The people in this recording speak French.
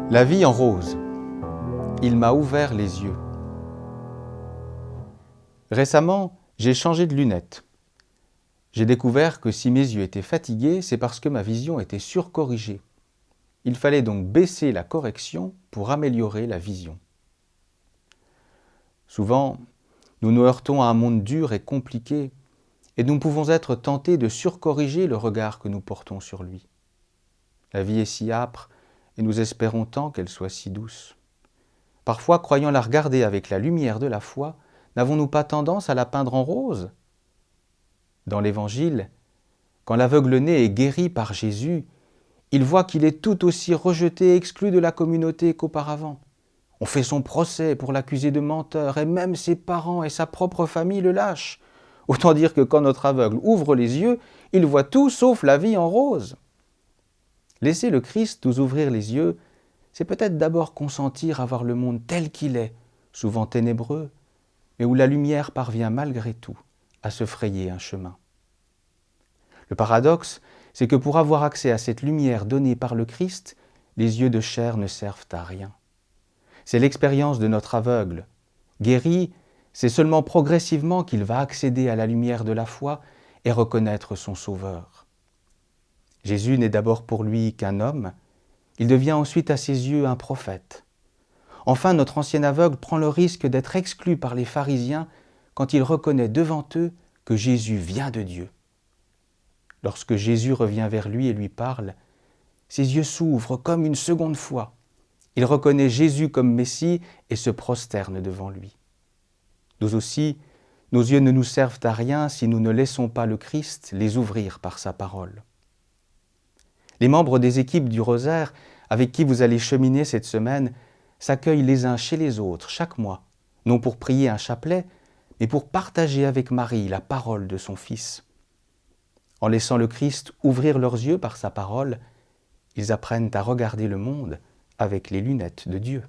La vie en rose. Il m'a ouvert les yeux. Récemment, j'ai changé de lunettes. J'ai découvert que si mes yeux étaient fatigués, c'est parce que ma vision était surcorrigée. Il fallait donc baisser la correction pour améliorer la vision. Souvent, nous nous heurtons à un monde dur et compliqué, et nous pouvons être tentés de surcorriger le regard que nous portons sur lui. La vie est si âpre, et nous espérons tant qu'elle soit si douce. Parfois, croyant la regarder avec la lumière de la foi, n'avons-nous pas tendance à la peindre en rose ? Dans l'Évangile, quand l'aveugle-né est guéri par Jésus, il voit qu'il est tout aussi rejeté et exclu de la communauté qu'auparavant. On fait son procès pour l'accuser de menteur, et même ses parents et sa propre famille le lâchent. Autant dire que quand notre aveugle ouvre les yeux, il voit tout sauf la vie en rose. Laisser le Christ nous ouvrir les yeux, c'est peut-être d'abord consentir à voir le monde tel qu'il est, souvent ténébreux, mais où la lumière parvient malgré tout à se frayer un chemin. Le paradoxe, c'est que pour avoir accès à cette lumière donnée par le Christ, les yeux de chair ne servent à rien. C'est l'expérience de notre aveugle. Guéri, c'est seulement progressivement qu'il va accéder à la lumière de la foi et reconnaître son Sauveur. Jésus n'est d'abord pour lui qu'un homme, il devient ensuite à ses yeux un prophète. Enfin, notre ancien aveugle prend le risque d'être exclu par les pharisiens quand il reconnaît devant eux que Jésus vient de Dieu. Lorsque Jésus revient vers lui et lui parle, ses yeux s'ouvrent comme une seconde fois. Il reconnaît Jésus comme Messie et se prosterne devant lui. Nous aussi, nos yeux ne nous servent à rien si nous ne laissons pas le Christ les ouvrir par sa parole. Les membres des équipes du Rosaire avec qui vous allez cheminer cette semaine s'accueillent les uns chez les autres chaque mois, non pour prier un chapelet, mais pour partager avec Marie la parole de son Fils. En laissant le Christ ouvrir leurs yeux par sa parole, ils apprennent à regarder le monde avec les lunettes de Dieu.